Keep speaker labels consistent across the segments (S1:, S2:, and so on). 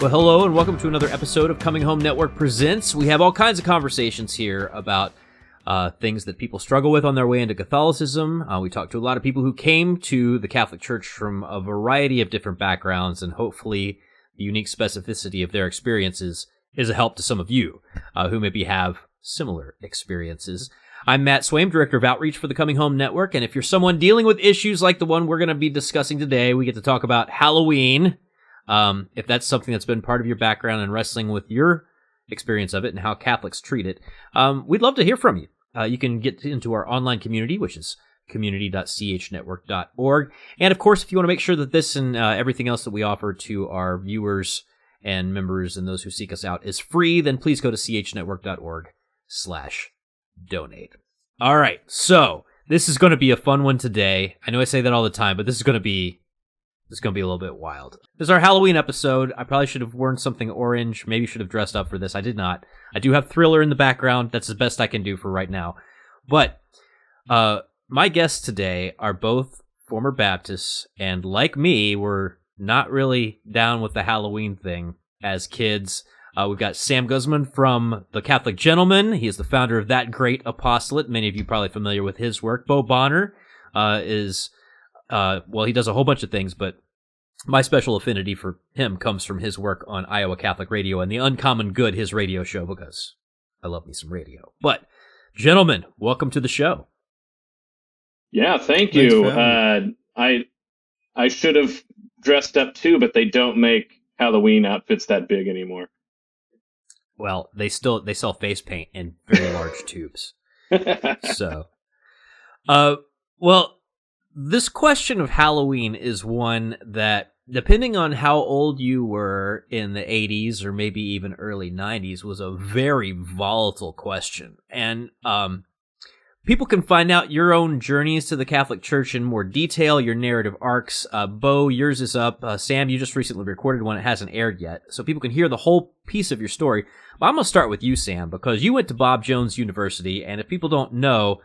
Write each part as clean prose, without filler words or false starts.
S1: Well, hello and welcome to another episode of Coming Home Network Presents. We have all kinds of conversations here about things that people struggle with on their way into Catholicism. We talk to a lot of people who came to the Catholic Church from a variety of different backgrounds, and hopefully the unique specificity of their experiences is a help to some of you who maybe have similar experiences. I'm Matt Swaim, Director of Outreach for the Coming Home Network, and if you're someone dealing with issues like the one we're going to be discussing today, we get to talk about Halloween. If that's something that's been part of your background and wrestling with your experience of it and how Catholics treat it, we'd love to hear from you. You can get into our online community, which is community.CHNetwork.org. And of course, if you want to make sure that this and everything else that we offer to our viewers and members and those who seek us out is free, then please go to CHNetwork.org/donate. All right, so this is going to be a fun one today. I know I say that all the time, but this is going to be a little bit wild. This is our Halloween episode. I probably should have worn something orange. Maybe should have dressed up for this. I did not. I do have Thriller in the background. That's the best I can do for right now. But my guests today are both former Baptists, and like me, were not really down with the Halloween thing as kids. We've got Sam Guzman from The Catholic Gentleman. He is the founder of That Great Apostolate. Many of you probably familiar with his work. Bo Bonner is... he does a whole bunch of things, but my special affinity for him comes from his work on Iowa Catholic Radio and The Uncommon Good, his radio show, because I love me some radio. But, gentlemen, welcome to the show.
S2: Yeah, thank you. I should have dressed up too, but they don't make Halloween outfits that big anymore.
S1: Well, they sell face paint in very large tubes. So, this question of Halloween is one that, depending on how old you were in the 80s or maybe even early 90s, was a very volatile question. And people can find out your own journeys to the Catholic Church in more detail, your narrative arcs. Bo, yours is up. Sam, you just recently recorded one. It hasn't aired yet, so people can hear the whole piece of your story. But I'm going to start with you, Sam, because you went to Bob Jones University, and if people don't know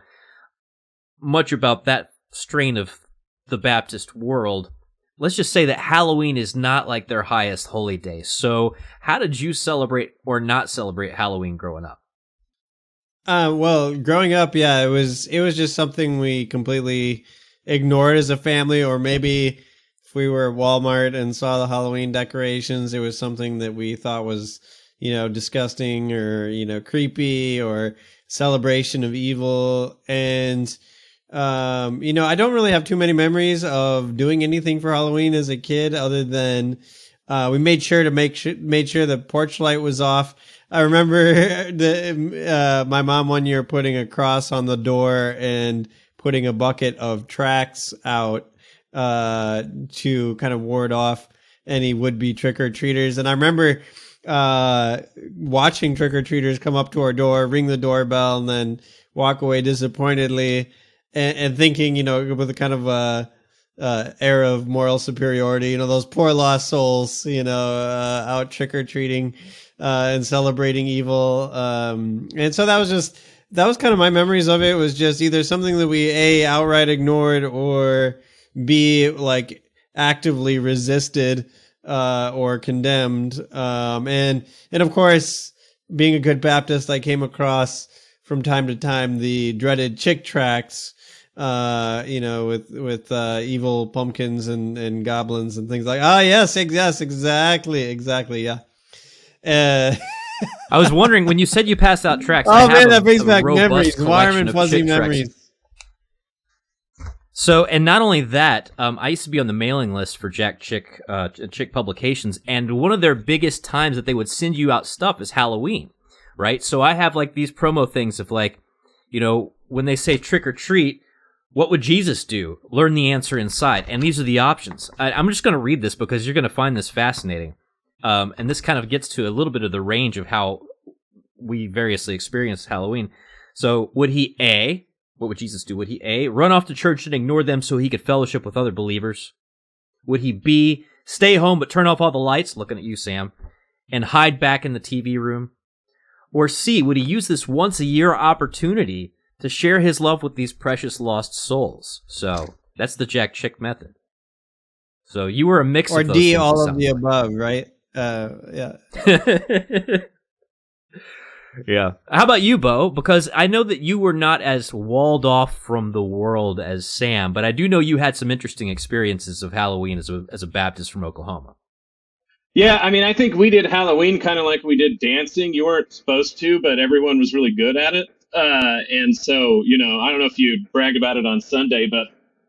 S1: much about that strain of the Baptist world, let's just say that Halloween is not like their highest holy day. So how did you celebrate or not celebrate Halloween growing up?
S3: Growing up, it was just something we completely ignored as a family, or maybe if we were at Walmart and saw the Halloween decorations, it was something that we thought was, disgusting or, creepy or celebration of evil. And I don't really have too many memories of doing anything for Halloween as a kid, other than we made sure the porch light was off. I remember my mom one year putting a cross on the door and putting a bucket of tracts out to kind of ward off any would-be trick-or-treaters. And I remember watching trick-or-treaters come up to our door, ring the doorbell, and then walk away disappointedly. And thinking, with a kind of air of moral superiority, those poor lost souls, out trick-or-treating and celebrating evil. And so that was kind of my memories of it. It was just either something that we, A, outright ignored, or B, like actively resisted or condemned. And of course, being a good Baptist, I came across from time to time the dreaded chick tracts, with evil pumpkins and goblins and things like. Yes, exactly, yeah.
S1: I was wondering when you said you passed out tracts.
S3: That brings back memories, warm and fuzzy memories.
S1: So, and not only that, I used to be on the mailing list for Chick Publications, and one of their biggest times that they would send you out stuff is Halloween, right? So I have like these promo things of like, when they say trick or treat, what would Jesus do? Learn the answer inside. And these are the options. I'm just going to read this because you're going to find this fascinating. And this kind of gets to a little bit of the range of how we variously experience Halloween. So would he A, what would Jesus do? Would he A, run off to church and ignore them so he could fellowship with other believers? Would he B, stay home but turn off all the lights, looking at you, Sam, and hide back in the TV room? Or C, would he use this once-a-year opportunity to share his love with these precious lost souls? So that's the Jack Chick method. So you were a mix of those
S3: things. Or D,
S1: things,
S3: all of the above, right? Yeah.
S1: Yeah. How about you, Bo? Because I know that you were not as walled off from the world as Sam, but I do know you had some interesting experiences of Halloween as a Baptist from Oklahoma.
S2: Yeah, I mean, I think we did Halloween kind of like we did dancing. You weren't supposed to, but everyone was really good at it. And so, I don't know if you'd brag about it on Sunday, but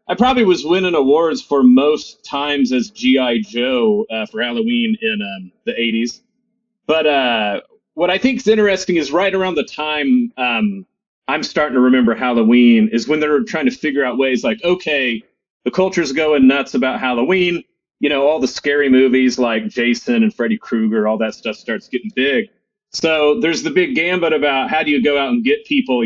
S2: I probably was winning awards for most times as G.I. Joe for Halloween in the 80s. But what I think is interesting is right around the time I'm starting to remember Halloween is when they're trying to figure out ways like, okay, the culture's going nuts about Halloween. All the scary movies like Jason and Freddy Krueger, all that stuff starts getting big. So there's the big gambit about how do you go out and get people,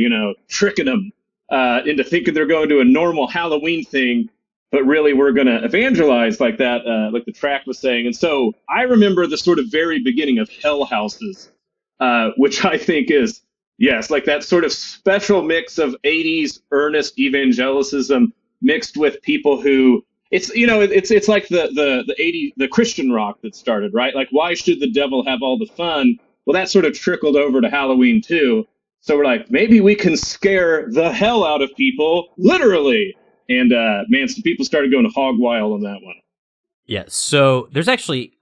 S2: tricking them into thinking they're going to a normal Halloween thing, but really we're going to evangelize like that, like the track was saying. And so I remember the sort of very beginning of Hell Houses, which I think is, yes, like that sort of special mix of 80s earnest evangelicism mixed with people who, it's like the Christian rock that started, right? Like, why should the devil have all the fun? Well, that sort of trickled over to Halloween too. So we're like, maybe we can scare the hell out of people, literally. And man, some people started going hog wild on that one.
S1: Yeah, so there's actually,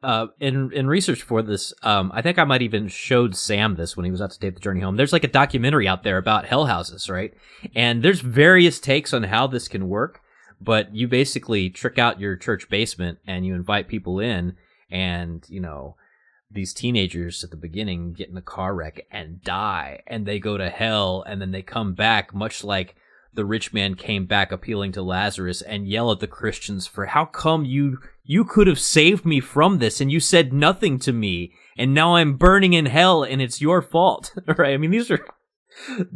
S1: in research for this, I think I might even showed Sam this when he was out to tape The Journey Home. There's like a documentary out there about hell houses, right? And there's various takes on how this can work, but you basically trick out your church basement and you invite people in, and, these teenagers at the beginning get in a car wreck and die, and they go to hell, and then they come back, much like the rich man came back appealing to Lazarus, and yell at the Christians for how come you could have saved me from this and you said nothing to me, and now I'm burning in hell and it's your fault. Right? I mean, these are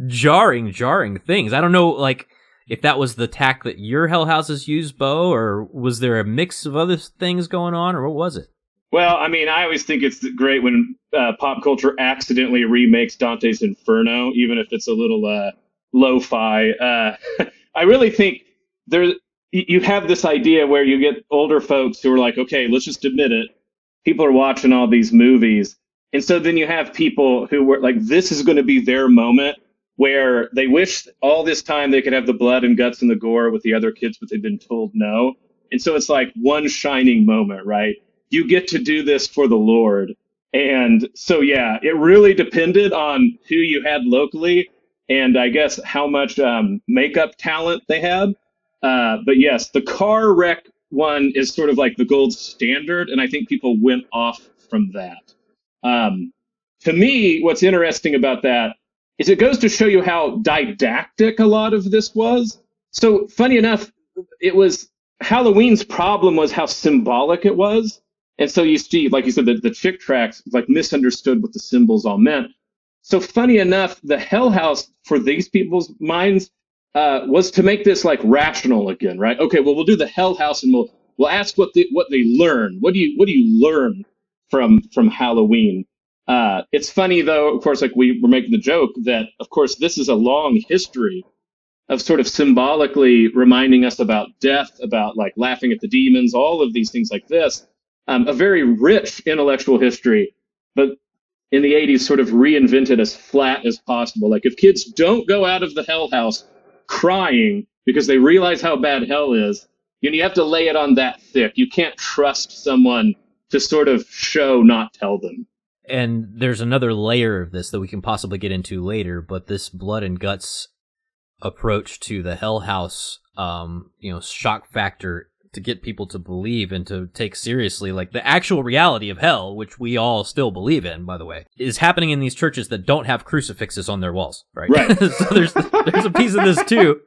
S1: jarring things. I don't know, like, if that was the tack that your hell houses used, Bo, or was there a mix of other things going on, or what was it?
S2: Well, I mean, I always think it's great when pop culture accidentally remakes Dante's Inferno, even if it's a little lo-fi. I really think you have this idea where you get older folks who are like, okay, let's just admit it. People are watching all these movies. And so then you have people who were like, this is going to be their moment where they wish all this time they could have the blood and guts and the gore with the other kids, but they've been told no. And so it's like one shining moment, right? You get to do this for the Lord. And so, yeah, it really depended on who you had locally and I guess how much makeup talent they had. But yes, the car wreck one is sort of like the gold standard, and I think people went off from that. To me, what's interesting about that is it goes to show you how didactic a lot of this was. So funny enough, it was Halloween's problem was how symbolic it was. And so you see, like you said, the chick tracks like misunderstood what the symbols all meant. So funny enough, the Hell House for these people's minds was to make this like rational again, right? Okay, well, we'll do the Hell House and we'll ask what they learn. What do you learn from Halloween? It's funny though, of course, like we were making the joke that of course this is a long history of sort of symbolically reminding us about death, about like laughing at the demons, all of these things like this. A very rich intellectual history, but in the 80s sort of reinvented as flat as possible. Like if kids don't go out of the Hell House crying because they realize how bad hell is, you have to lay it on that thick. You can't trust someone to sort of show, not tell them.
S1: And there's another layer of this that we can possibly get into later, but this blood and guts approach to the Hell House, shock factor to get people to believe and to take seriously like the actual reality of hell, which we all still believe in, by the way, is happening in these churches that don't have crucifixes on their walls, right? So there's a piece of this too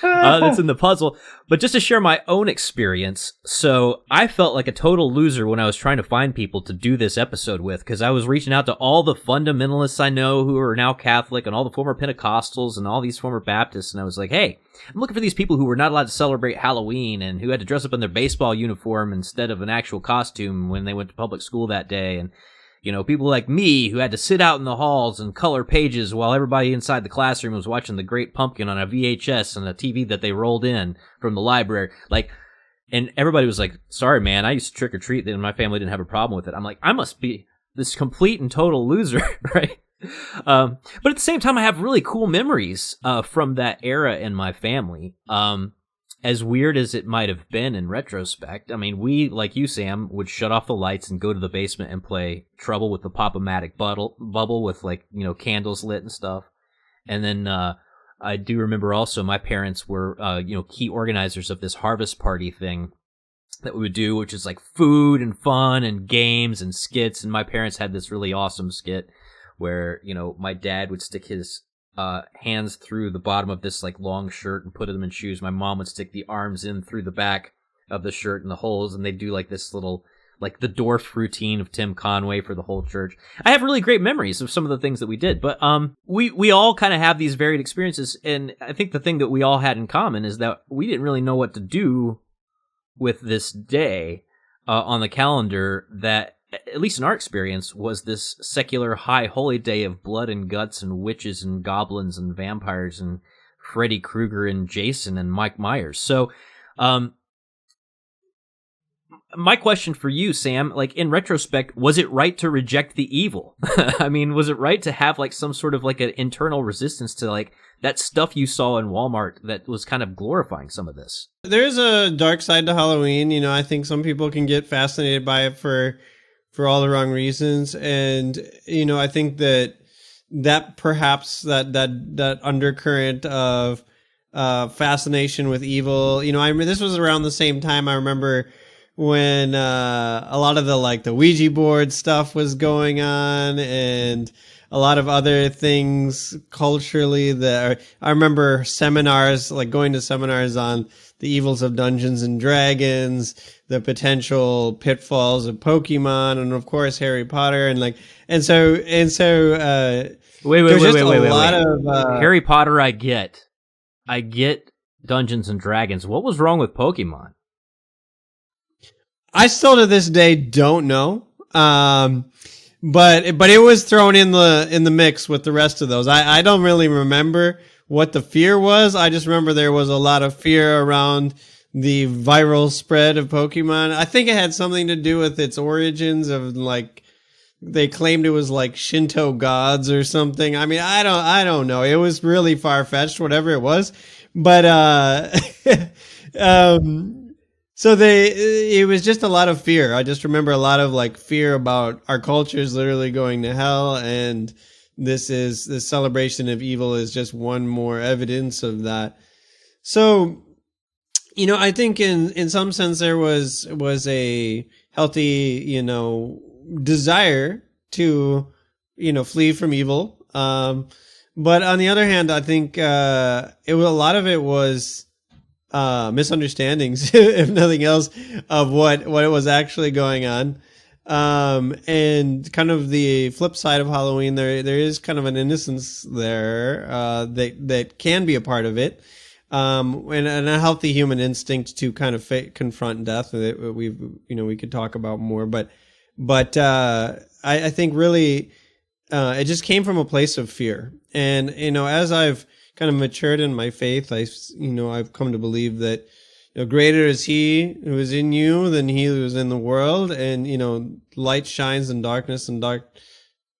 S1: that's in the puzzle. But just to share my own experience, so I felt like a total loser when I was trying to find people to do this episode with, because I was reaching out to all the fundamentalists I know who are now Catholic and all the former Pentecostals and all these former Baptists, and I was like, hey, I'm looking for these people who were not allowed to celebrate Halloween and who had to dress up in their baseball uniform instead of an actual costume when they went to public school that day. And, people like me who had to sit out in the halls and color pages while everybody inside the classroom was watching The Great Pumpkin on a VHS and a TV that they rolled in from the library. Like, And everybody was like, sorry, man, I used to trick or treat, and my family didn't have a problem with it. I'm like, I must be this complete and total loser, right? But at the same time, I have really cool memories from that era in my family. As weird as it might have been in retrospect, I mean, we, like you, Sam, would shut off the lights and go to the basement and play Trouble with the Pop-O-Matic bubble with, like, you know, candles lit and stuff. And then I do remember also my parents were, you know, key organizers of this harvest party thing that we would do, which is like food and fun and games and skits. And my parents had this really awesome skit where, you know, my dad would stick his hands through the bottom of this like long shirt and put them in shoes. My mom would stick the arms in through the back of the shirt and the holes, and they'd do like this little, like the dwarf routine of Tim Conway for the whole church. I have really great memories of some of the things that we did, but we all kind of have these varied experiences, and I think the thing that we all had in common is that we didn't really know what to do with this day on the calendar that, at least in our experience, was this secular high holy day of blood and guts and witches and goblins and vampires and Freddy Krueger and Jason and Mike Myers. So, my question for you, Sam, like in retrospect, was it right to reject the evil? I mean, was it right to have like some sort of like an internal resistance to like that stuff you saw in Walmart that was kind of glorifying some of this?
S3: There's a dark side to Halloween. You know, I think some people can get fascinated by it for all the wrong reasons. And, you know, I think that perhaps that undercurrent of fascination with evil, you know, I mean, this was around the same time I remember when a lot of the Ouija board stuff was going on, and a lot of other things culturally that I remember seminars, like going to seminars on the evils of Dungeons and Dragons, the potential pitfalls of Pokemon, and of course Harry Potter, and so
S1: wait,
S3: of
S1: Harry Potter. I get Dungeons and Dragons. What was wrong with Pokemon?
S3: I still to this day don't know. But it was thrown in the mix with the rest of those. I don't really remember what the fear was. I just remember there was a lot of fear around the viral spread of Pokemon. I think it had something to do with its origins of like, they claimed it was like Shinto gods or something. I mean, I don't know. It was really far-fetched, whatever it was. But, so it was just a lot of fear. I just remember a lot of like fear about our culture is literally going to hell, and this celebration of evil is just one more evidence of that. So, you know, I think in some sense there was a healthy, you know, desire to, you know, flee from evil. But on the other hand, I think a lot of it was misunderstandings, if nothing else, of what was actually going on. And kind of the flip side of Halloween, there is kind of an innocence there that can be a part of it, and a healthy human instinct to kind of confront death. That we could talk about more, but I think really it just came from a place of fear. And you know, as I've kind of matured in my faith, I've come to believe that, you know, greater is He who is in you than he who is in the world, and you know, light shines in darkness, and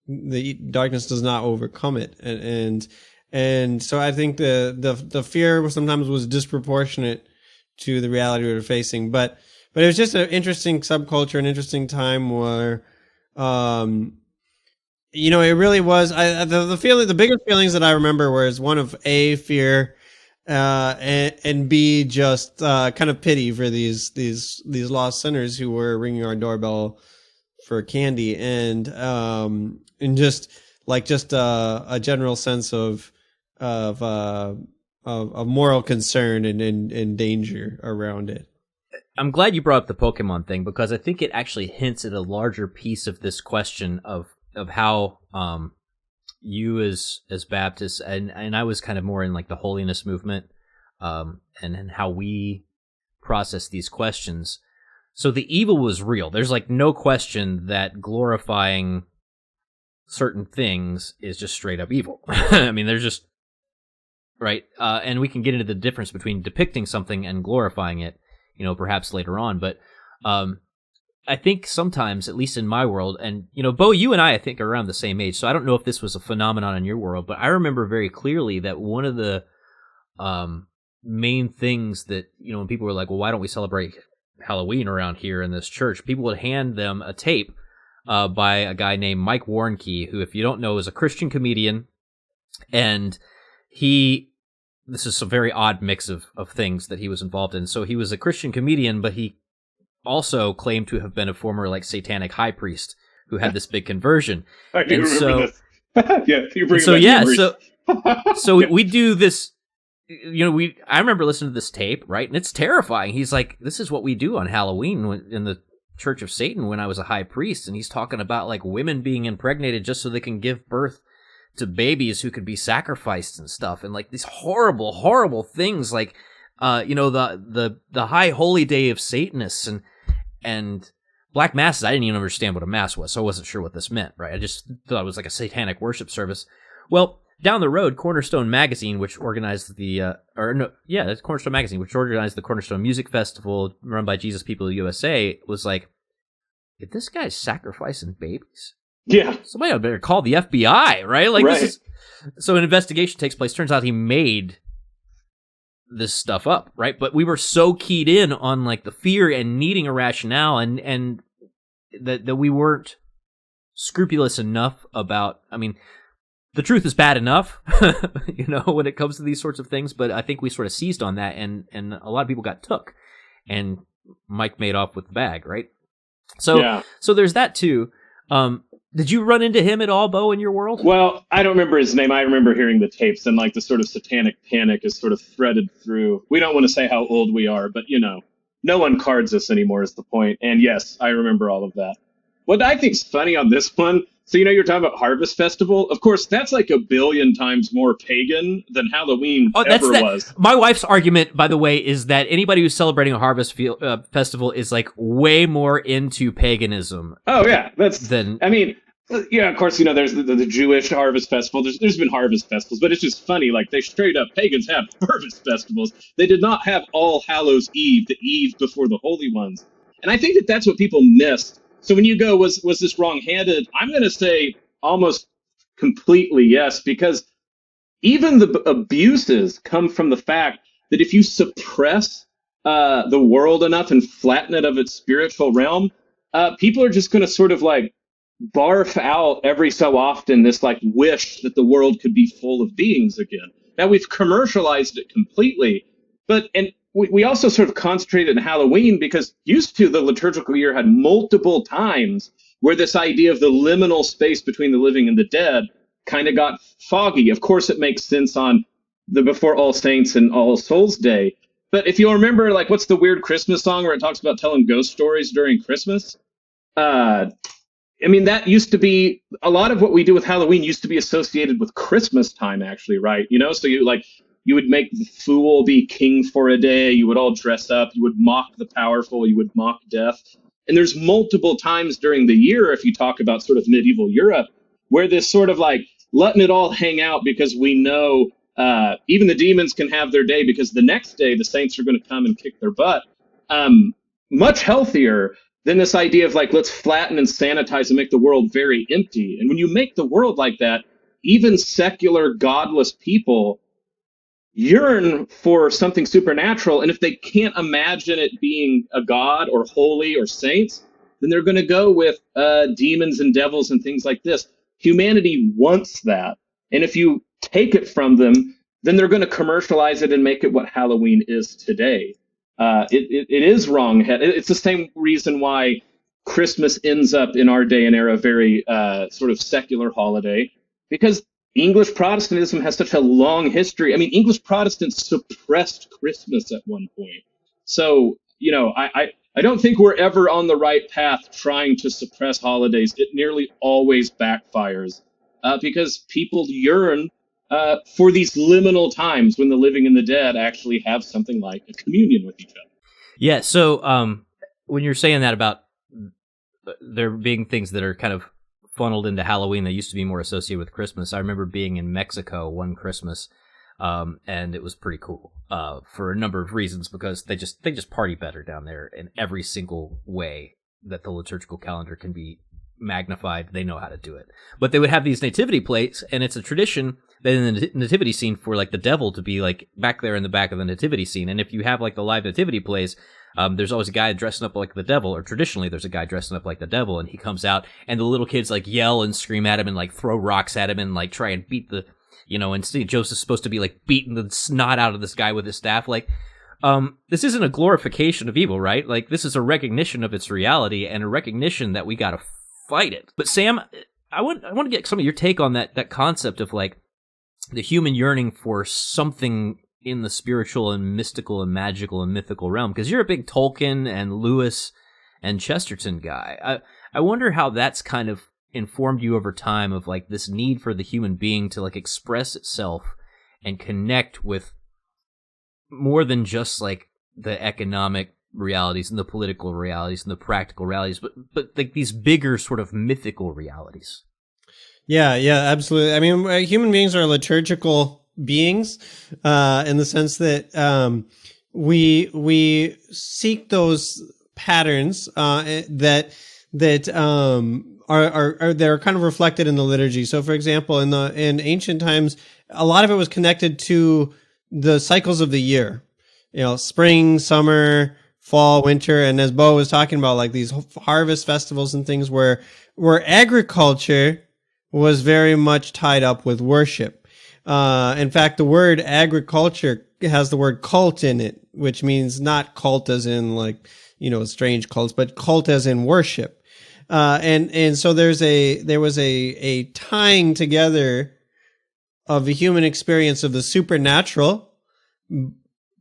S3: the darkness does not overcome it. And so I think the fear sometimes was disproportionate to the reality we were facing, but it was just an interesting subculture, an interesting time where, you know, it really was. The biggest feelings that I remember was one of A, fear, and B, just kind of pity for these lost sinners who were ringing our doorbell for candy, and just a general sense of moral concern and danger around it.
S1: I'm glad you brought up the Pokemon thing, because I think it actually hints at a larger piece of this question of how you as Baptists, and I was kind of more in like the holiness movement, and how we process these questions. So the evil was real. There's like no question that glorifying certain things is just straight up evil. I mean, there's just, right? And we can get into the difference between depicting something and glorifying it perhaps later on. But I think sometimes, at least in my world, and, Bo, you and I think, are around the same age, so I don't know if this was a phenomenon in your world, but I remember very clearly that one of the main things that, when people were like, well, why don't we celebrate Halloween around here in this church, people would hand them a tape by a guy named Mike Warnke, who, if you don't know, is a Christian comedian, and this is a very odd mix of things that he was involved in. So he was a Christian comedian, but he also claimed to have been a former satanic high priest who had this big conversion.
S2: I do
S1: and
S2: remember this. Yeah, you bring
S1: so
S2: back
S1: yeah,
S2: memories.
S1: so we do this. I remember listening to this tape, right? And it's terrifying. He's like, this is what we do on Halloween in the Church of Satan when I was a high priest. And he's talking about women being impregnated just so they can give birth to babies who could be sacrificed and stuff. And these horrible, horrible things the high holy day of Satanists and black masses. I didn't even understand what a mass was, so I wasn't sure what this meant, right? I just thought it was like a satanic worship service. Well, down the road, Cornerstone Magazine, which organized that's Cornerstone Magazine, which organized the Cornerstone Music Festival run by Jesus People USA, was like, if this guy's sacrificing babies,
S2: yeah,
S1: somebody better call the FBI, right?
S2: Right.
S1: So an investigation takes place. Turns out he made this stuff up, right? But we were so keyed in on the fear and needing a rationale, and that we weren't scrupulous enough about. I mean, the truth is bad enough, when it comes to these sorts of things. But I think we sort of seized on that, and a lot of people got took, and Mike made off with the bag, right? So there's that too. Did you run into him at all, Bo, in your world?
S2: Well, I don't remember his name. I remember hearing the tapes, and the sort of satanic panic is sort of threaded through. We don't want to say how old we are, but no one cards us anymore is the point. And yes, I remember all of that. What I think's funny on this one, so you're talking about Harvest Festival. Of course, that's a billion times more pagan than Halloween ever was.
S1: My wife's argument, by the way, is that anybody who's celebrating a Harvest Festival is way more into paganism.
S2: Oh yeah, of course, there's the Jewish Harvest Festival. There's been Harvest Festivals, but it's just funny. They straight up, pagans have Harvest Festivals. They did not have All Hallows Eve, the eve before the Holy Ones. And I think that's what people missed. So when you go, was this wrong-handed? I'm going to say almost completely yes, because even the abuses come from the fact that if you suppress the world enough and flatten it of its spiritual realm, people are just going to sort of barf out every so often this wish that the world could be full of beings again. Now we've commercialized it completely, and we also sort of concentrated in Halloween because used to the liturgical year had multiple times where this idea of the liminal space between the living and the dead kind of got foggy. Of course, it makes sense on the Before All Saints and All Souls Day. But if you'll remember, what's the weird Christmas song where it talks about telling ghost stories during Christmas? That used to be a lot of what we do with Halloween used to be associated with Christmas time, actually, right? So you would make the fool be king for a day. You would all dress up. You would mock the powerful. You would mock death. And there's multiple times during the year, if you talk about sort of medieval Europe, where this sort of letting it all hang out because we know even the demons can have their day because the next day the saints are going to come and kick their butt. Much healthier than this idea of let's flatten and sanitize and make the world very empty. And when you make the world like that, even secular, godless people yearn for something supernatural. And if they can't imagine it being a god or holy or saints, then they're going to go with demons and devils and things like this. Humanity wants that. And if you take it from them, then they're going to commercialize it and make it what Halloween is today. It is wrong. It's the same reason why Christmas ends up in our day and era very sort of secular holiday, because English Protestantism has such a long history. English Protestants suppressed Christmas at one point. So, I don't think we're ever on the right path trying to suppress holidays. It nearly always backfires because people yearn for these liminal times when the living and the dead actually have something like a communion with each other.
S1: Yeah, so when you're saying that about there being things that are kind of funneled into Halloween that used to be more associated with Christmas, I remember being in Mexico one Christmas and it was pretty cool for a number of reasons, because they just party better down there in every single way that the liturgical calendar can be magnified. They know how to do it. But they would have these nativity plays, and it's a tradition that in the nativity scene for like the devil to be like back there in the back of the nativity scene. And if you have like the live nativity plays, there's always a guy dressing up like the devil, or traditionally there's a guy dressing up like the devil, and he comes out and the little kids like yell and scream at him and like throw rocks at him and like try and beat the, and see Joseph's supposed to be like beating the snot out of this guy with his staff. Like, this isn't a glorification of evil, right? Like, this is a recognition of its reality and a recognition that we gotta fight it. But Sam, I want to get some of your take on that concept of like the human yearning for something in the spiritual and mystical and magical and mythical realm, because you're a big Tolkien and Lewis and Chesterton guy. I wonder how that's kind of informed you over time, of like this need for the human being to like express itself and connect with more than just like the economic realities and the political realities and the practical realities, but like these bigger sort of mythical realities. Yeah,
S3: absolutely. I mean, human beings are liturgical beings, in the sense that we seek those patterns that are kind of reflected in the liturgy. So, for example, in ancient times, a lot of it was connected to the cycles of the year. Spring, summer, fall, winter, and as Bo was talking about, like these harvest festivals and things where agriculture was very much tied up with worship. In fact, the word agriculture has the word cult in it, which means not cult as in like, strange cults, but cult as in worship. And so there was a tying together of the human experience of the supernatural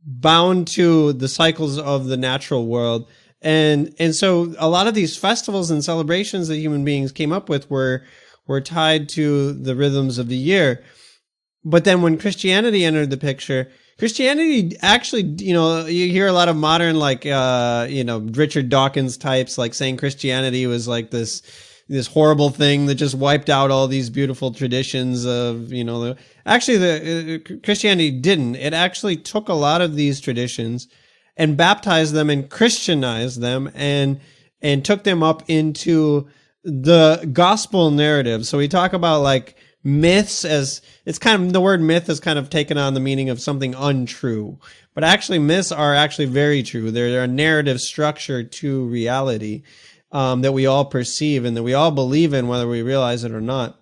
S3: bound to the cycles of the natural world. And so a lot of these festivals and celebrations that human beings came up with were tied to the rhythms of the year. But then when Christianity entered the picture, Christianity actually, you hear a lot of modern, like, Richard Dawkins types, like saying Christianity was like this horrible thing that just wiped out all these beautiful traditions of, Christianity didn't. It actually took a lot of these traditions and baptized them and Christianized them and took them up into the gospel narrative. So we talk about like myths, as it's kind of, the word myth is kind of taken on the meaning of something untrue, but actually myths are actually very true. They're a narrative structure to reality, that we all perceive and that we all believe in, whether we realize it or not.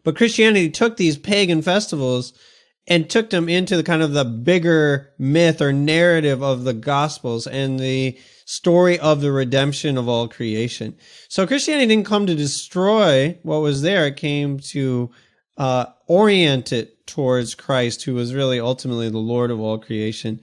S3: But Christianity took these pagan festivals and took them into the kind of the bigger myth or narrative of the Gospels and the story of the redemption of all creation. So Christianity didn't come to destroy what was there. It came to orient it towards Christ, who was really ultimately the Lord of all creation.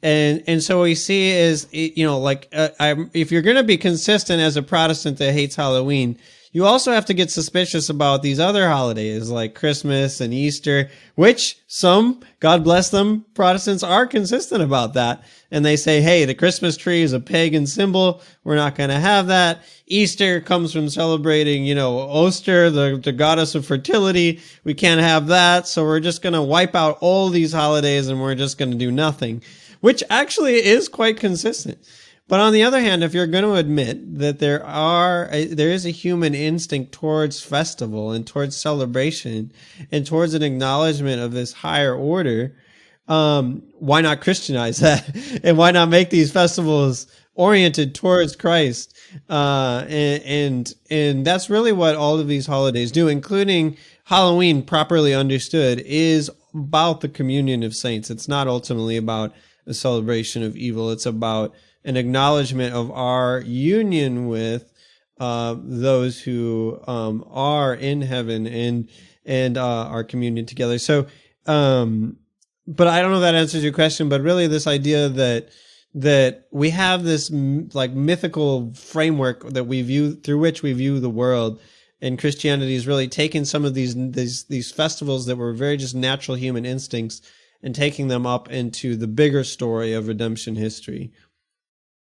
S3: And so what we see is, if you're going to be consistent as a Protestant that hates Halloween, you also have to get suspicious about these other holidays like Christmas and Easter, which some, God bless them, Protestants are consistent about that. And they say, hey, the Christmas tree is a pagan symbol. We're not going to have that. Easter comes from celebrating, Oster, the goddess of fertility. We can't have that. So we're just going to wipe out all these holidays and we're just going to do nothing, which actually is quite consistent. But on the other hand, if you're going to admit that there is a human instinct towards festival and towards celebration and towards an acknowledgement of this higher order, why not Christianize that? And why not make these festivals oriented towards Christ? And that's really what all of these holidays do, including Halloween, properly understood, is about the communion of saints. It's not ultimately about a celebration of evil. It's about an acknowledgement of our union with those who are in heaven and our communion together. So, but I don't know if that answers your question, but really this idea that we have this like mythical framework that we view, through which we view the world, and Christianity is really taking some of these festivals that were very just natural human instincts and taking them up into the bigger story of redemption history.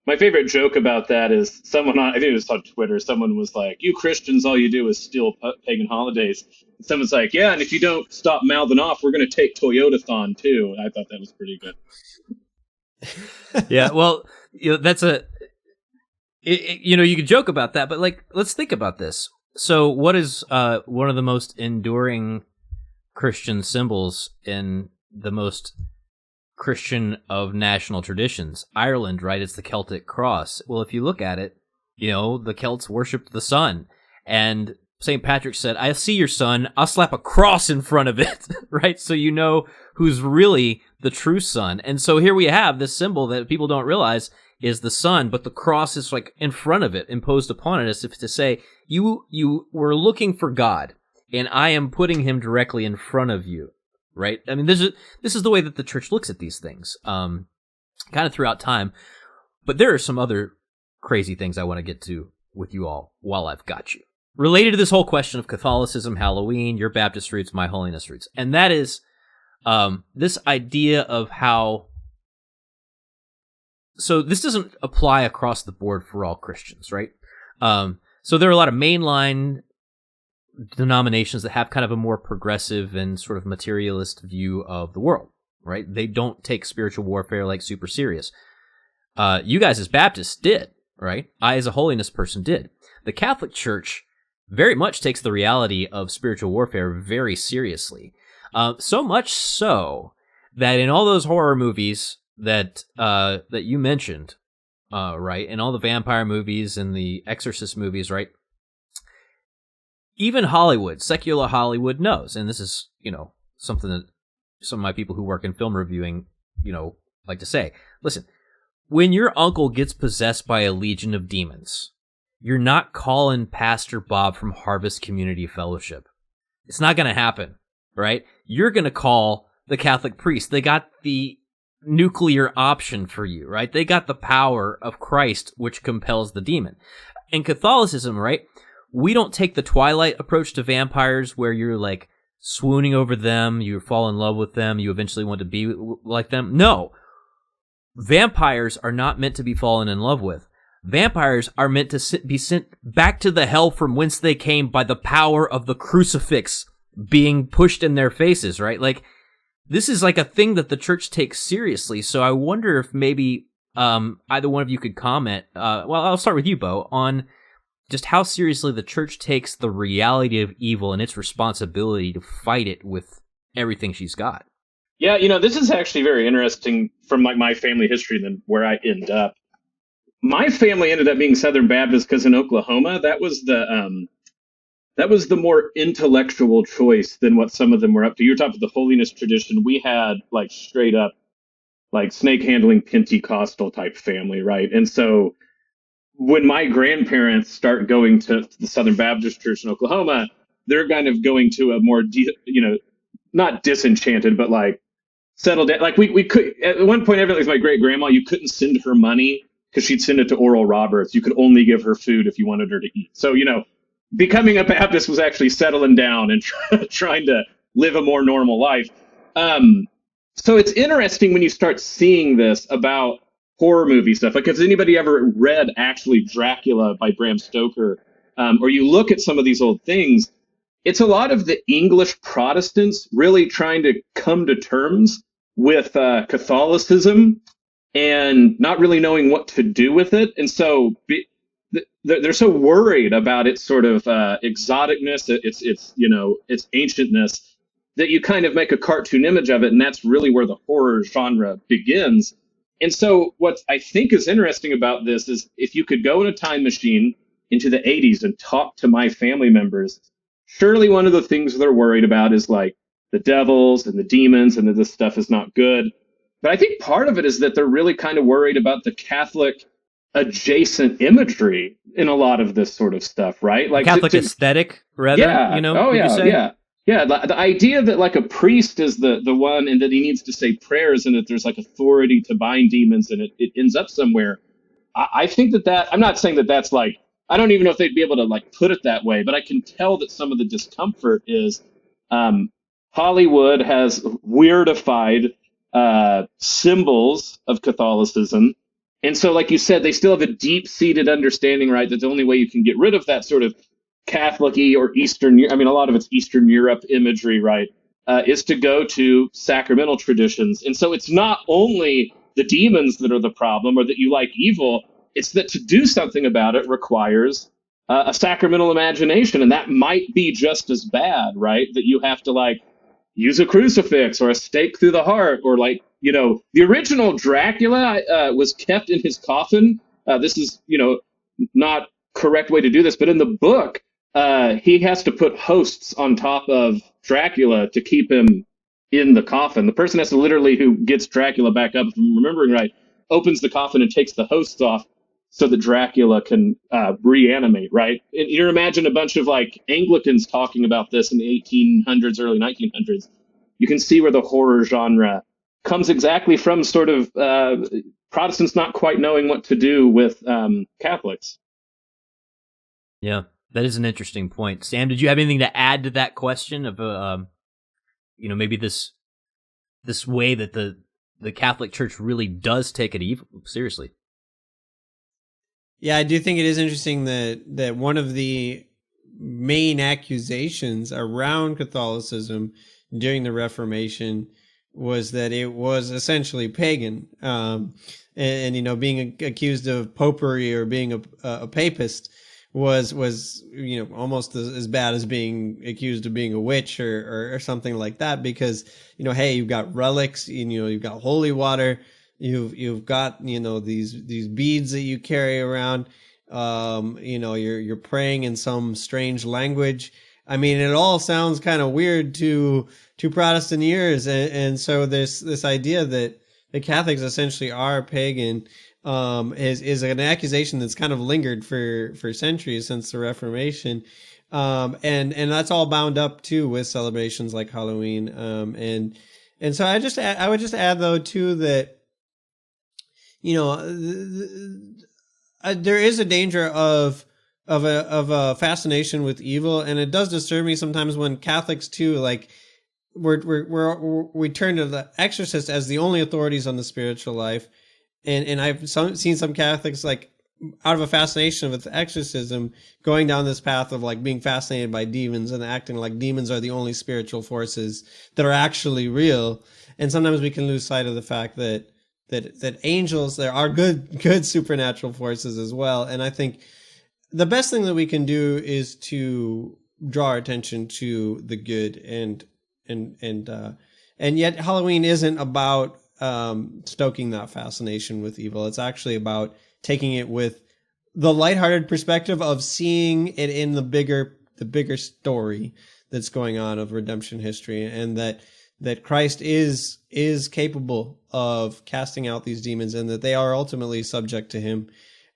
S2: My favorite joke about that is I think it was on Twitter, someone was like, "You Christians, all you do is steal pagan holidays." And someone's like, "Yeah, and if you don't stop mouthing off, we're going to take Toyotathon too." And I thought that was pretty good.
S1: Yeah, well, that's you could joke about that, but like, let's think about this. So what is one of the most enduring Christian symbols in the most Christian of national traditions? Ireland, right? It's the Celtic cross. Well, if you look at it, the Celts worshipped the sun, and St. Patrick said, "I see your sun, I'll slap a cross in front of it," right? So you know who's really the true sun. And so here we have this symbol that people don't realize is the sun, but the cross is like in front of it, imposed upon it, as if to say, you were looking for God, and I am putting him directly in front of you, right? I mean, this is the way that the church looks at these things, kind of throughout time. But there are some other crazy things I want to get to with you all while I've got you. Related to this whole question of Catholicism, Halloween, your Baptist roots, my holiness roots. And that is this idea of how... So this doesn't apply across the board for all Christians, right? So there are a lot of mainline denominations that have kind of a more progressive and sort of materialist view of the world, right? They don't take spiritual warfare like super serious. You guys as Baptists did, right? I as a holiness person did. The Catholic Church very much takes the reality of spiritual warfare very seriously. So much so that in all those horror movies that you mentioned, right, and all the vampire movies and the Exorcist movies, right, even Hollywood, secular Hollywood knows, and this is, something that some of my people who work in film reviewing, like to say. Listen, when your uncle gets possessed by a legion of demons, you're not calling Pastor Bob from Harvest Community Fellowship. It's not going to happen, right? You're going to call the Catholic priest. They got the nuclear option for you, right? They got the power of Christ, which compels the demon. In Catholicism, right, we don't take the Twilight approach to vampires where you're like swooning over them, you fall in love with them, you eventually want to be like them. No. Vampires are not meant to be fallen in love with. Vampires are meant to be sent back to the hell from whence they came by the power of the crucifix being pushed in their faces, right? Like, this is like a thing that the church takes seriously. So I wonder if maybe either one of you could comment, well, I'll start with you, Bo, on just how seriously the church takes the reality of evil and its responsibility to fight it with everything she's got.
S2: Yeah, this is actually very interesting from like my family history than where I end up. My family ended up being Southern Baptist because in Oklahoma, that was the more intellectual choice than what some of them were up to. You were talking about the holiness tradition. We had like straight up like snake handling Pentecostal type family, right? And so when my grandparents start going to the Southern Baptist Church in Oklahoma, they're kind of going to a more, not disenchanted, but like settled down. Like we could, at one point, everything was my great grandma, you couldn't send her money because she'd send it to Oral Roberts. You could only give her food if you wanted her to eat. So, becoming a Baptist was actually settling down and trying to live a more normal life. So it's interesting when you start seeing this about horror movie stuff. Like, has anybody ever read actually Dracula by Bram Stoker? Or you look at some of these old things, it's a lot of the English Protestants really trying to come to terms with Catholicism and not really knowing what to do with it. And so they're so worried about its sort of exoticness, its ancientness, that you kind of make a cartoon image of it, and that's really where the horror genre begins. And so what I think is interesting about this is if you could go in a time machine into the 80s and talk to my family members, surely one of the things they're worried about is like the devils and the demons and that this stuff is not good. But I think part of it is that they're really kind of worried about the Catholic adjacent imagery in a lot of this sort of stuff, right? Like
S1: Catholic aesthetic, rather.
S2: Yeah. Oh, yeah.
S1: Say?
S2: Yeah. Yeah. The idea that like a priest is the one and that he needs to say prayers and that there's like authority to bind demons and it ends up somewhere. I think that I'm not saying that that's like, I don't even know if they'd be able to like put it that way, but I can tell that some of the discomfort is Hollywood has weirdified symbols of Catholicism And so, like you said, they still have a deep-seated understanding, right, that the only way you can get rid of that sort of Catholic-y or Eastern, I mean, a lot of it's Eastern Europe imagery, right, is to go to sacramental traditions. And so it's not only the demons that are the problem or that you like evil, it's that to do something about it requires a sacramental imagination. And that might be just as bad, right, that you have to, like, use a crucifix or a stake through the heart, or, like, you know, the original Dracula was kept in his coffin. This is, you know, not correct way to do this, but in the book, he has to put hosts on top of Dracula to keep him in the coffin. The person has to literally, who gets Dracula back up, if I'm remembering right, opens the coffin and takes the hosts off so that Dracula can reanimate, right? And you imagine a bunch of, like, Anglicans talking about this in the 1800s, early 1900s. You can see where the horror genre comes exactly from sort of Protestants not quite knowing what to do with Catholics.
S1: Yeah, that is an interesting point. Sam, did you have anything to add to that question of, you know, maybe this way that the Catholic Church really does take it seriously?
S3: Yeah, I do think it is interesting that one of the main accusations around Catholicism during the Reformation was that it was essentially pagan, and you know, being accused of popery or being a papist was you know, almost as bad as being accused of being a witch or something like that, because, you know, hey, you've got relics, you know, you've got holy water, you've got, you know, these beads that you carry around, you know, you're praying in some strange language. I mean, it all sounds kind of weird to Protestant ears, and so there's this idea that the Catholics essentially are pagan. Is an accusation that's kind of lingered for centuries since the Reformation, and that's all bound up too with celebrations like Halloween, and so I would just add though too that, you know, there is a danger of a fascination with evil, and it does disturb me sometimes when Catholics too, like, we turn to the exorcist as the only authorities on the spiritual life. And I've seen some Catholics, like, out of a fascination with exorcism, going down this path of, like, being fascinated by demons and acting like demons are the only spiritual forces that are actually real. And sometimes we can lose sight of the fact that angels, there are good supernatural forces as well. And I think the best thing that we can do is to draw our attention to the good, and yet Halloween isn't about stoking that fascination with evil. It's actually about taking it with the lighthearted perspective of seeing it in the bigger story that's going on of redemption history, and that Christ is capable of casting out these demons, and that they are ultimately subject to him,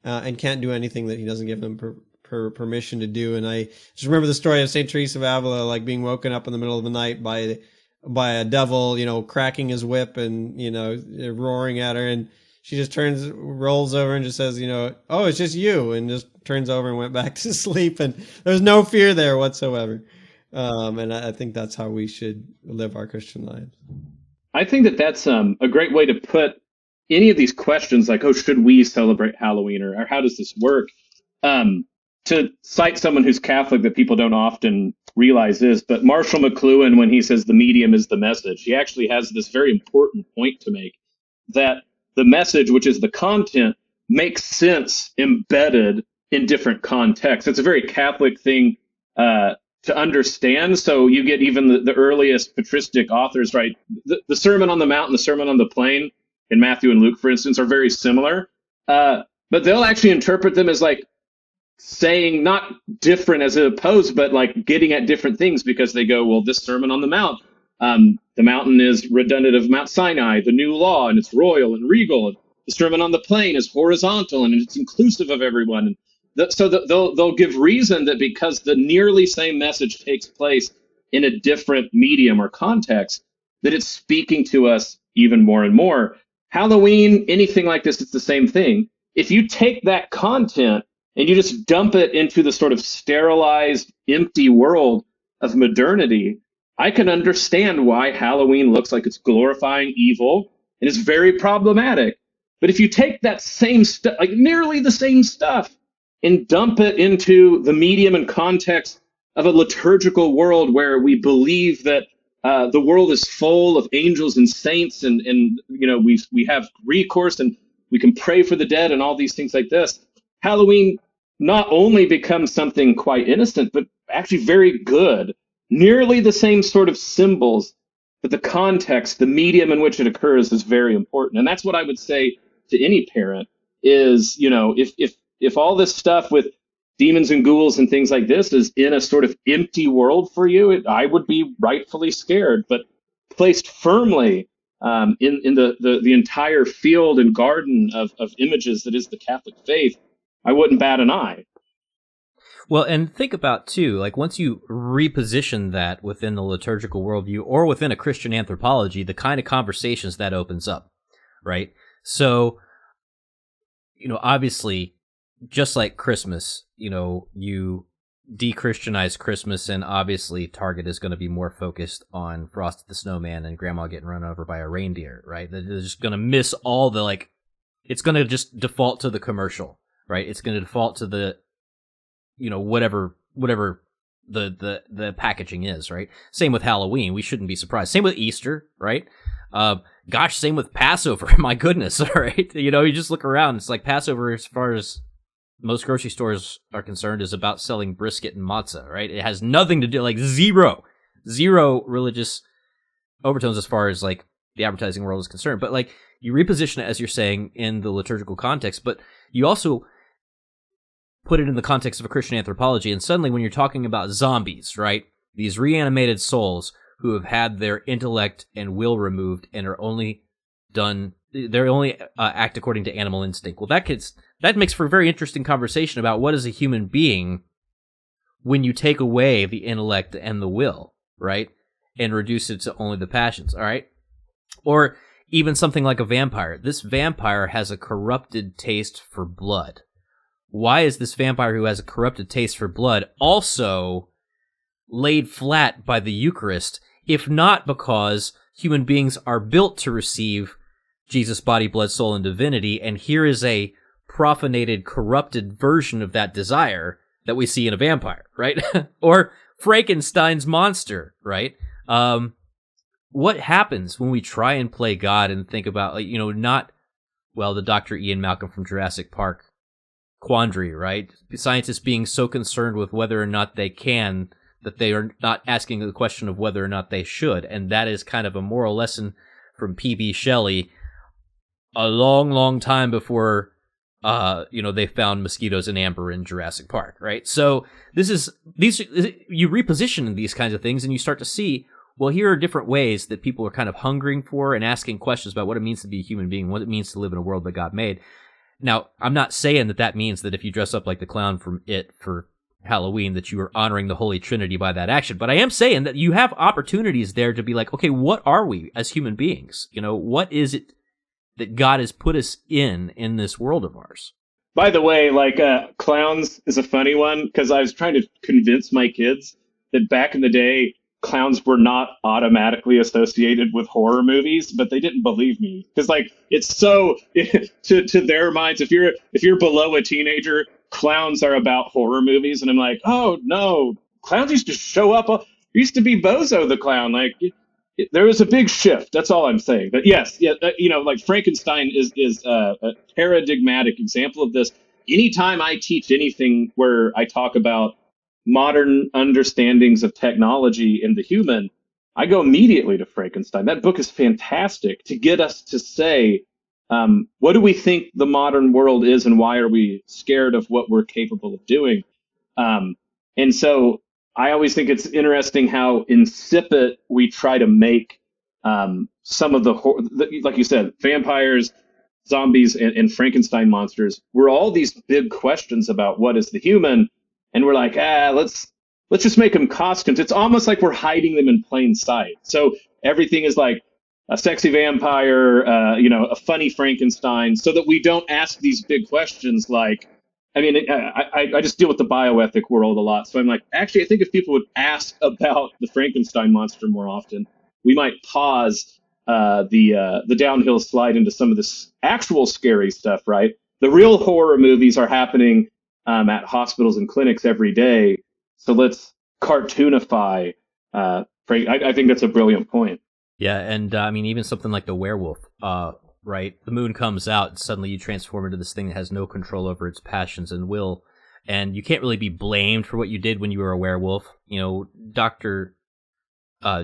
S3: and can't do anything that he doesn't give them permission to do. And I just remember the story of St. Teresa of Avila, like, being woken up in the middle of the night by a devil, you know, cracking his whip and, you know, roaring at her, and she just rolls over and just says, you know, oh, it's just you, and just turns over and went back to sleep, and there's no fear there whatsoever. And I think that's how we should live our Christian lives.
S2: I think that that's a great way to put any of these questions, like, oh, should we celebrate Halloween, or how does this work? To cite someone who's Catholic that people don't often realize this, but Marshall McLuhan, when he says the medium is the message, he actually has this very important point to make, that the message, which is the content, makes sense embedded in different contexts. It's a very Catholic thing to understand. So you get even the earliest patristic authors, right? The Sermon on the Mount and the Sermon on the Plain in Matthew and Luke, for instance, are very similar, but they'll actually interpret them as, like, saying not different as opposed, but, like, getting at different things, because they go, well, this Sermon on the Mount, the mountain is redundant of Mount Sinai, the new law, and it's royal and regal. The Sermon on the Plain is horizontal and it's inclusive of everyone. So they'll give reason that because the nearly same message takes place in a different medium or context, that it's speaking to us even more and more. Halloween, anything like this, it's the same thing. If you take that content and you just dump it into the sort of sterilized, empty world of modernity, I can understand why Halloween looks like it's glorifying evil and is very problematic. But if you take that same stuff, like nearly the same stuff, and dump it into the medium and context of a liturgical world where we believe that the world is full of angels and saints, and we have recourse and we can pray for the dead and all these things like this, Halloween not only becomes something quite innocent, but actually very good. Nearly the same sort of symbols, but the context, the medium in which it occurs is very important. And that's what I would say to any parent is, if all this stuff with demons and ghouls and things like this is in a sort of empty world for you, I would be rightfully scared. But placed firmly in the entire field and garden of images that is the Catholic faith, I wouldn't bat an eye.
S1: Well, and think about, too, like once you reposition that within the liturgical worldview or within a Christian anthropology, the kind of conversations that opens up, right? So, obviously, just like Christmas, you de-Christianize Christmas, and obviously Target is going to be more focused on Frosty the Snowman and Grandma getting run over by a reindeer, right? They're just going to miss all the, it's going to just default to the commercial, right? It's going to default to the, whatever the packaging is, right? Same with Halloween. We shouldn't be surprised. Same with Easter, right? Same with Passover. My goodness, all right? You just look around. It's like Passover, as far as most grocery stores are concerned, is about selling brisket and matzah, right? It has nothing to do, zero religious overtones as far as the advertising world is concerned. But you reposition it, as you're saying, in the liturgical context, but you also put it in the context of a Christian anthropology, and suddenly when you're talking about zombies, right? These reanimated souls who have had their intellect and will removed and are only act according to animal instinct. Well, that makes for a very interesting conversation about what is a human being when you take away the intellect and the will, right? And reduce it to only the passions, all right? Or even something like a vampire. This vampire has a corrupted taste for blood. Why is this vampire who has a corrupted taste for blood also laid flat by the Eucharist, if not because human beings are built to receive Jesus' body, blood, soul, and divinity, and here is a profanated, corrupted version of that desire that we see in a vampire, right? Or Frankenstein's monster, right? What happens when we try and play God and think about, the Dr. Ian Malcolm from Jurassic Park quandary, right? Scientists being so concerned with whether or not they can, that they are not asking the question of whether or not they should. And that is kind of a moral lesson from P.B. Shelley a long, long time before, they found mosquitoes in amber in Jurassic Park, right? So you reposition these kinds of things and you start to see, well, here are different ways that people are kind of hungering for and asking questions about what it means to be a human being, what it means to live in a world that God made. Now, I'm not saying that means that if you dress up like the clown from It for Halloween, that you are honoring the Holy Trinity by that action. But I am saying that you have opportunities there to be like, okay, what are we as human beings? What is it that God has put us in this world of ours?
S2: By the way, clowns is a funny one, because I was trying to convince my kids that back in the day, clowns were not automatically associated with horror movies, but they didn't believe me, because it's so to their minds. If you're below a teenager, clowns are about horror movies, and I'm like, oh no, clowns used to show up. Used to be Bozo the clown. There was a big shift. That's all I'm saying. But yes, Frankenstein is a paradigmatic example of this. Anytime I teach anything where I talk about modern understandings of technology and the human, I go immediately to Frankenstein. That book is fantastic to get us to say, what do we think the modern world is and why are we scared of what we're capable of doing? And so I always think it's interesting how insipid we try to make some of like you said, vampires, zombies, and Frankenstein monsters were all these big questions about what is the human. And we're like, let's just make them costumes. It's almost like we're hiding them in plain sight. So everything is like a sexy vampire, a funny Frankenstein, so that we don't ask these big questions. I just deal with the bioethic world a lot. So I'm like, actually, I think if people would ask about the Frankenstein monster more often, we might pause the downhill slide into some of this actual scary stuff, right? The real horror movies are happening at hospitals and clinics every day. So let's cartoonify. Frank, I think that's a brilliant point.
S1: Yeah, and I mean, even something like the werewolf, right? The moon comes out, and suddenly you transform into this thing that has no control over its passions and will, and you can't really be blamed for what you did when you were a werewolf. You know, Dr.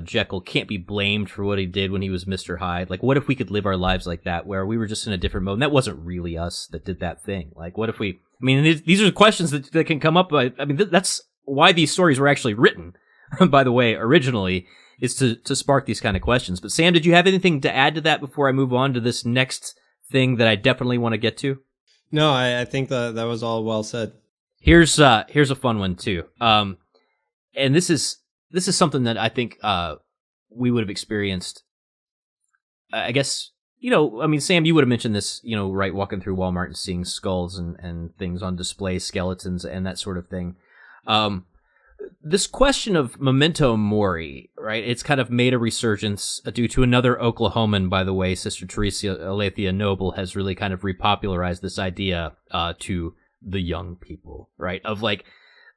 S1: Jekyll can't be blamed for what he did when he was Mr. Hyde. Like, what if we could live our lives like that, where we were just in a different mode, and that wasn't really us that did that thing? Like, what if we... I mean, these are questions that can come up. I mean, that's why these stories were actually written, by the way, originally, is to spark these kind of questions. But Sam, did you have anything to add to that before I move on to this next thing that I definitely want to get to?
S3: No, I think that was all well said.
S1: Here's a fun one too. And this is something that I think we would have experienced. I guess, you know, I mean, Sam, you would have mentioned this, you know, right, walking through Walmart and seeing skulls and things on display, skeletons and that sort of thing. This question of memento mori, right? It's kind of made a resurgence due to another Oklahoman, by the way. Sister Teresa Alethea Noble has really kind of repopularized this idea to the young people, right? Of like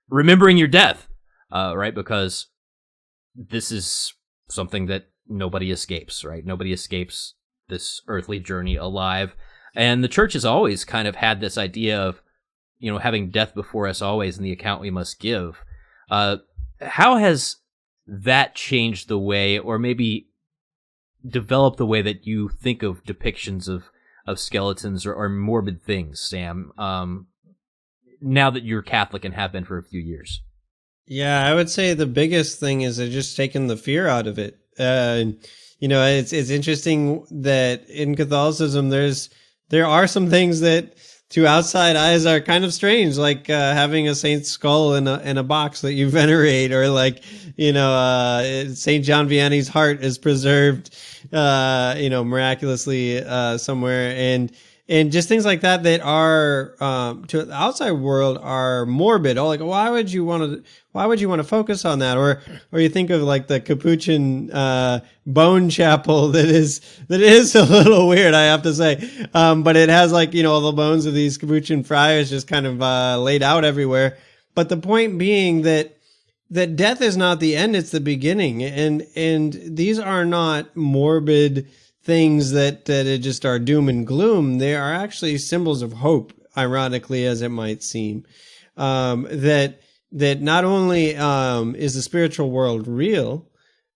S1: remembering your death, right? Because this is something that nobody escapes, right? Nobody escapes this earthly journey alive. And the church has always kind of had this idea of, you know, having death before us always in the account we must give. How has that changed the way, or maybe developed the way that you think of depictions of skeletons or morbid things, Sam, now that you're Catholic and have been for a few years?
S3: Yeah, I would say the biggest thing is they're just taking the fear out of it. You know, it's interesting that in Catholicism, there are some things that to outside eyes are kind of strange, like having a saint's skull in a box that you venerate, or like, you know, Saint John Vianney's heart is preserved, you know, miraculously somewhere, and just things like that that are to the outside world are morbid. Oh, like why would you want to focus on that? Or you think of like the Capuchin bone chapel that is a little weird, I have to say, but it has like, you know, all the bones of these Capuchin friars just kind of laid out everywhere. But the point being that death is not the end; it's the beginning, and these are not morbid things that just are doom and gloom. They are actually symbols of hope, ironically as it might seem. That not only is the spiritual world real,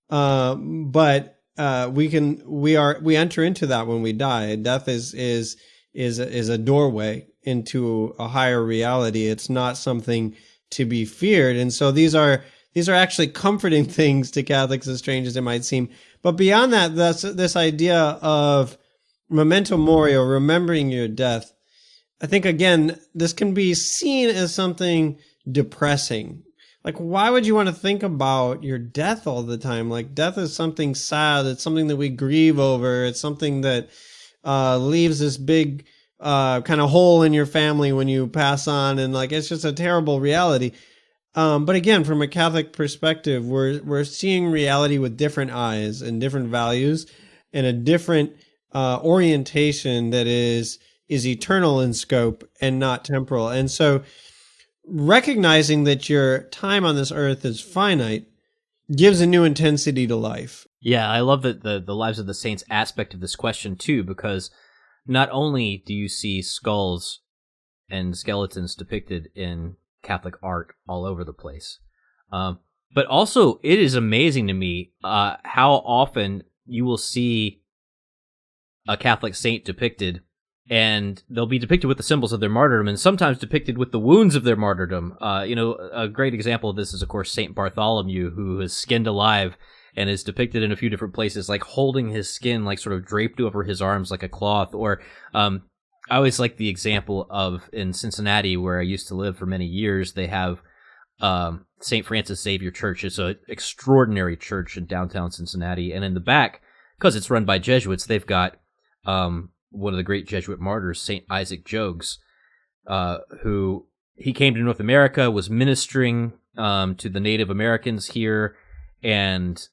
S3: but we enter into that when we die. Death is a doorway into a higher reality. It's not something to be feared, and so these are actually comforting things to Catholics, as strange as it might seem. But beyond that, that's this idea of memento mori, or remembering your death. I think, again, this can be seen as something depressing. Like, why would you want to think about your death all the time? Like, death is something sad. It's something that we grieve over. It's something that leaves this big kind of hole in your family when you pass on. And, like, it's just a terrible reality. But again, from a Catholic perspective, we're seeing reality with different eyes and different values and a different orientation that is eternal in scope and not temporal. And so recognizing that your time on this earth is finite gives a new intensity to life.
S1: Yeah, I love the lives of the saints aspect of this question too, because not only do you see skulls and skeletons depicted in Catholic art all over the place, but also it is amazing to me how often you will see a Catholic saint depicted, and they'll be depicted with the symbols of their martyrdom, and sometimes depicted with the wounds of their martyrdom. You know, a great example of this is, of course, Saint Bartholomew, who is skinned alive and is depicted in a few different places, like holding his skin, like sort of draped over his arms like a cloth. Or I always like the example of in Cincinnati, where I used to live for many years, they have St. Francis Xavier Church. It's an extraordinary church in downtown Cincinnati. And in the back, because it's run by Jesuits, they've got one of the great Jesuit martyrs, St. Isaac Jogues, who he came to North America, was ministering to the Native Americans here, and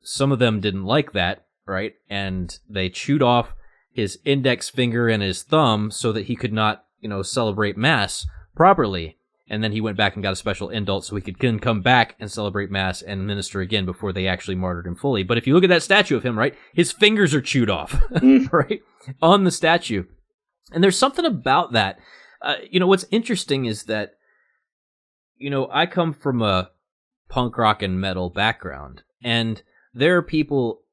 S1: some of them didn't like that. right? And they chewed off his index finger and his thumb so that he could not, celebrate Mass properly. And then he went back and got a special indult so he could then come back and celebrate Mass and minister again before they actually martyred him fully. But if you look at that statue of him, right, his fingers are chewed off, right, on the statue. And there's something about that. What's interesting is that, I come from a punk rock and metal background, and there are people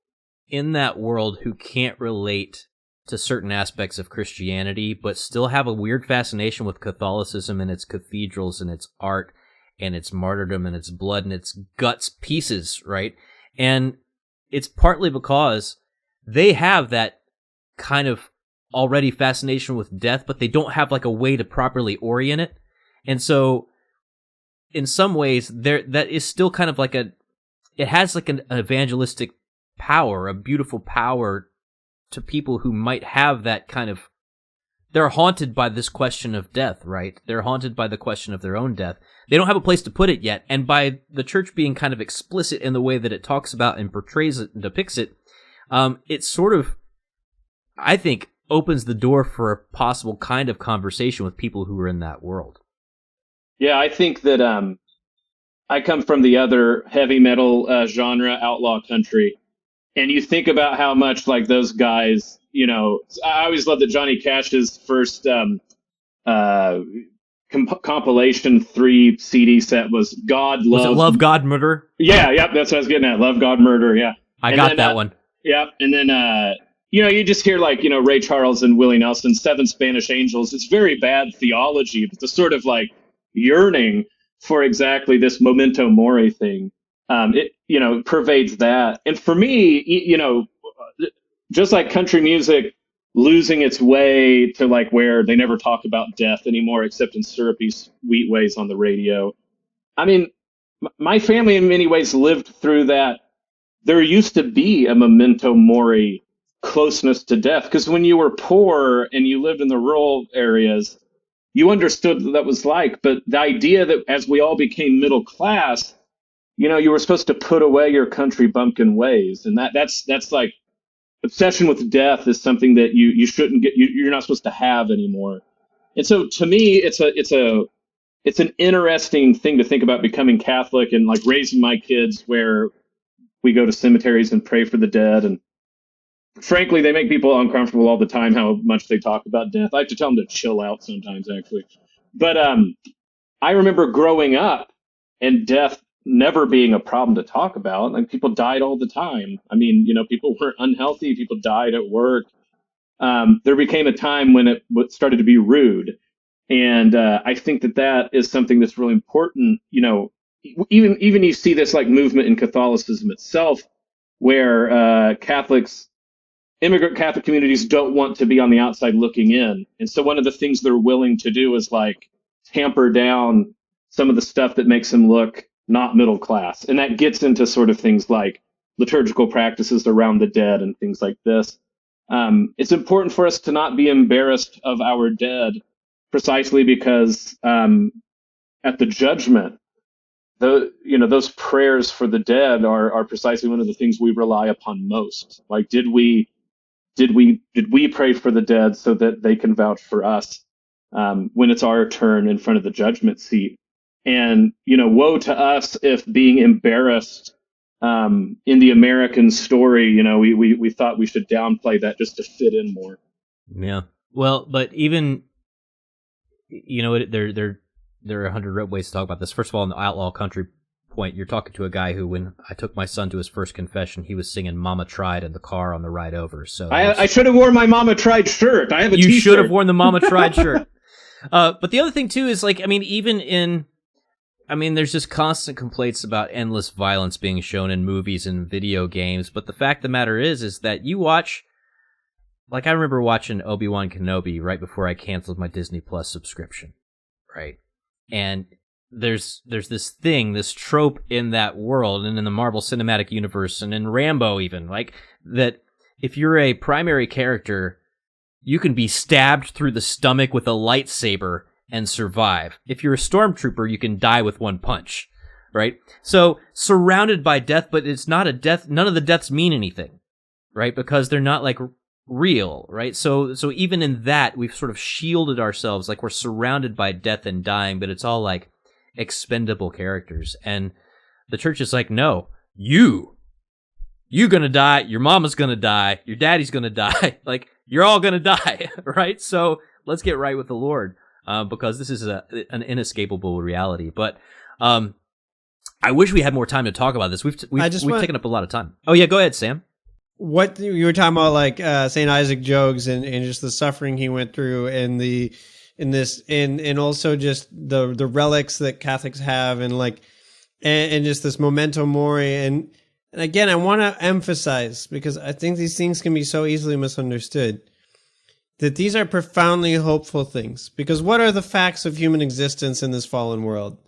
S1: in that world who can't relate to certain aspects of Christianity, but still have a weird fascination with Catholicism and its cathedrals and its art and its martyrdom and its blood and its guts pieces, right? And it's partly because they have that kind of already fascination with death, but they don't have like a way to properly orient it. And so in some ways that is still kind of like it has like an evangelistic power, a beautiful power to people who might have that kind of, they're haunted by this question of death, right? They're haunted by the question of their own death. They don't have a place to put it yet. And by the church being kind of explicit in the way that it talks about and portrays it and depicts it, it sort of, I think, opens the door for a possible kind of conversation with people who are in that world.
S2: Yeah, I think that I come from the other heavy metal genre, outlaw country. And you think about how much like those guys, I always loved that Johnny Cash's first compilation 3 CD set was God Love.
S1: Was it Love, God, Murder?
S2: Yeah, that's what I was getting at. Love, God, Murder, yeah.
S1: I got that one.
S2: Yeah, and then, you just hear like, Ray Charles and Willie Nelson, 7 Spanish Angels. It's very bad theology, but the sort of like yearning for exactly this memento mori thing. It pervades that. And for me, just like country music losing its way to like where they never talk about death anymore, except in syrupy, sweet ways on the radio. I mean, my family in many ways lived through that. There used to be a memento mori closeness to death, because when you were poor and you lived in the rural areas, you understood what that was like. But the idea that as we all became middle class, you were supposed to put away your country bumpkin ways. And that's like obsession with death is something that you shouldn't get, you're not supposed to have anymore. And so to me, it's an interesting thing to think about becoming Catholic and like raising my kids where we go to cemeteries and pray for the dead. And frankly, they make people uncomfortable all the time, how much they talk about death. I have to tell them to chill out sometimes, actually. But I remember growing up and death never being a problem to talk about. Like people died all the time. I mean, people were unhealthy. People died at work. There became a time when it started to be rude. And I think that is something that's really important. Even you see this like movement in Catholicism itself, where immigrant Catholic communities don't want to be on the outside looking in. And so one of the things they're willing to do is like tamper down some of the stuff that makes them look not middle class. And that gets into sort of things like liturgical practices around the dead and things like this. It's important for us to not be embarrassed of our dead, precisely because at the judgment, those prayers for the dead are precisely one of the things we rely upon most. Like, did we pray for the dead so that they can vouch for us when it's our turn in front of the judgment seat? And, woe to us if being embarrassed in the American story, we thought we should downplay that just to fit in more.
S1: Yeah. Well, but even, there are 100 ways to talk about this. First of all, in the outlaw country point, you're talking to a guy who, when I took my son to his first confession, he was singing Mama Tried in the car on the ride over. So
S2: I should have worn my Mama Tried shirt. I have a t-shirt.
S1: You should have worn the Mama Tried shirt. But the other thing, too, is like, there's just constant complaints about endless violence being shown in movies and video games. But the fact of the matter is that you watch, like I remember watching Obi-Wan Kenobi right before I canceled my Disney Plus subscription, right? And there's this trope in that world and in the Marvel Cinematic Universe and in Rambo even, like that if you're a primary character, you can be stabbed through the stomach with a lightsaber and survive. If you're a stormtrooper, you can die with one punch, right? So surrounded by death, but it's not a death. None of the deaths mean anything. right? Because they're not like real, right? So even in that, we've sort of shielded ourselves, like we're surrounded by death and dying, but it's all like expendable characters. And the church is like, no, you're gonna die, your mama's gonna die, your daddy's gonna die, like you're all gonna die, right? So let's get right with the Lord, because this is an inescapable reality. But I wish we had more time to talk about this. We've taken up a lot of time. Oh yeah, go ahead, Sam.
S3: What you were talking about, like Saint Isaac Jogues and just the suffering he went through, and and also just the relics that Catholics have, and like and just this memento mori, and again, I want to emphasize, because I think these things can be so easily misunderstood, that these are profoundly hopeful things. Because what are the facts of human existence in this fallen world?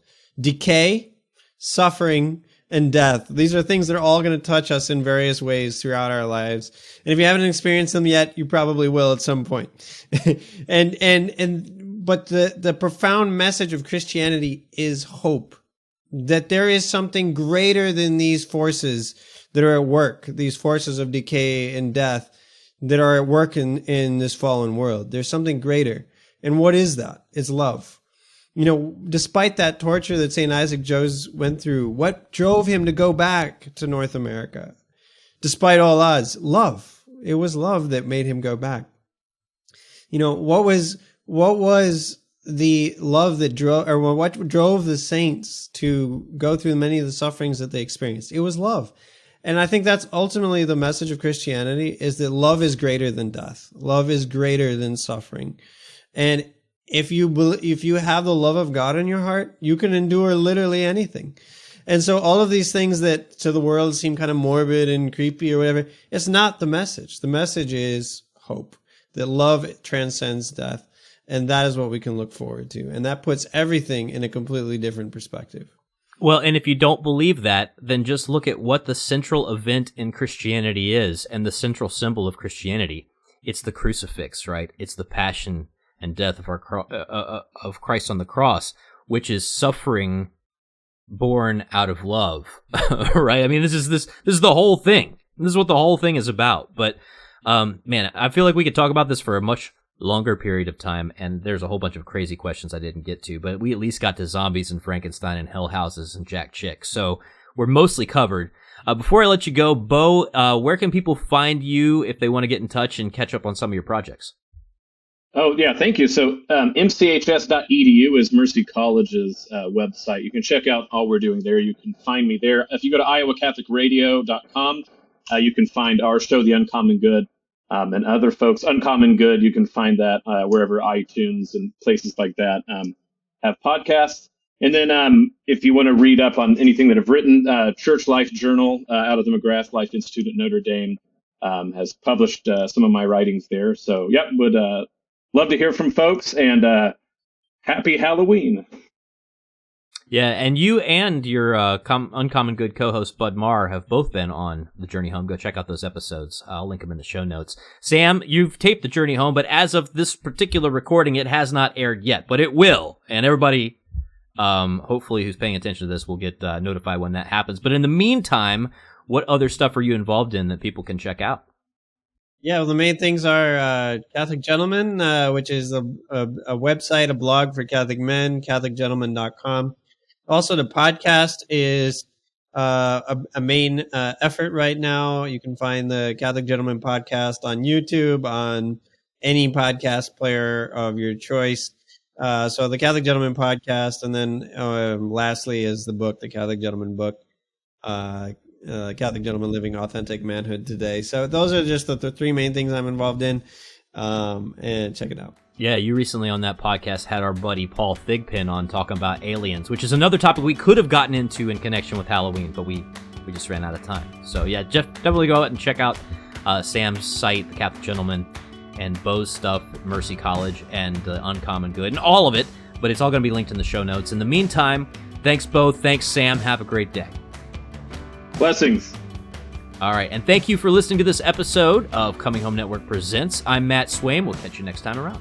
S3: Decay, suffering, and death. These are things that are all going to touch us in various ways throughout our lives. And if you haven't experienced them yet, you probably will at some point. But the profound message of Christianity is hope. That there is something greater than these forces that are at work, these forces of decay and death that are at work in this fallen world. There's something greater. And what is that? It's love. You know, despite that torture that St. Isaac Jogues went through, what drove him to go back to North America? Despite all odds, love. It was love that made him go back. You know, what was the love that drove, or what drove the saints to go through many of the sufferings that they experienced? It was love. And I think that's ultimately the message of Christianity, is that love is greater than death. Love is greater than suffering. And if you have the love of God in your heart, you can endure literally anything. And so all of these things that to the world seem kind of morbid and creepy or whatever, it's not the message. The message is hope, that love transcends death. And that is what we can look forward to. And that puts everything in a completely different perspective.
S1: Well, and if you don't believe that, then just look at what the central event in Christianity is, and the central symbol of Christianity. It's the crucifix, right? It's the passion and death of of Christ on the cross, which is suffering born out of love, right? I mean, this is the whole thing. This is what the whole thing is about. But man, I feel like we could talk about this for a much longer period of time, and there's a whole bunch of crazy questions I didn't get to, but we at least got to zombies and Frankenstein and hell houses and Jack Chick, so we're mostly covered. Before I let you go, Bo, where can people find you if they want to get in touch and catch up on some of your projects?
S2: Oh, yeah, thank you. So mchs.edu is Mercy College's website. You can check out all we're doing there. You can find me there. If you go to iowacatholicradio.com, you can find our show, The Uncommon Good, and other folks. Uncommon Good, you can find that wherever iTunes and places like that have podcasts. And then if you want to read up on anything that I've written, Church Life Journal out of the McGrath Life Institute at Notre Dame has published some of my writings there. So, yep, would love to hear from folks, and happy Halloween.
S1: Yeah, and you and your Uncommon Good co-host Bud Marr have both been on The Journey Home. Go check out those episodes. I'll link them in the show notes. Sam, you've taped The Journey Home, but as of this particular recording, it has not aired yet, but it will. And everybody, hopefully, who's paying attention to this will get notified when that happens. But in the meantime, what other stuff are you involved in that people can check out?
S3: Yeah, well, the main things are Catholic Gentleman, which is a website, a blog for Catholic men, CatholicGentleman.com. Also, the podcast is a main effort right now. You can find the Catholic Gentleman podcast on YouTube, on any podcast player of your choice. So the Catholic Gentleman podcast, and then lastly is the book, the Catholic Gentleman book. Catholic Gentleman Living Authentic Manhood Today. So those are just the three main things I'm involved in, and check it out.
S1: Yeah, you recently on that podcast had our buddy Paul Thigpen on talking about aliens, which is another topic we could have gotten into in connection with Halloween, but we just ran out of time. So yeah, definitely go out and check out Sam's site, The Catholic Gentleman, and Bo's stuff at Mercy College and The Uncommon Good, and all of it, but it's all going to be linked in the show notes. In the meantime, thanks Bo, thanks Sam, have a great day.
S2: Blessings.
S1: All right, and thank you for listening to this episode of Coming Home Network Presents. I'm Matt Swaim. We'll catch you next time around.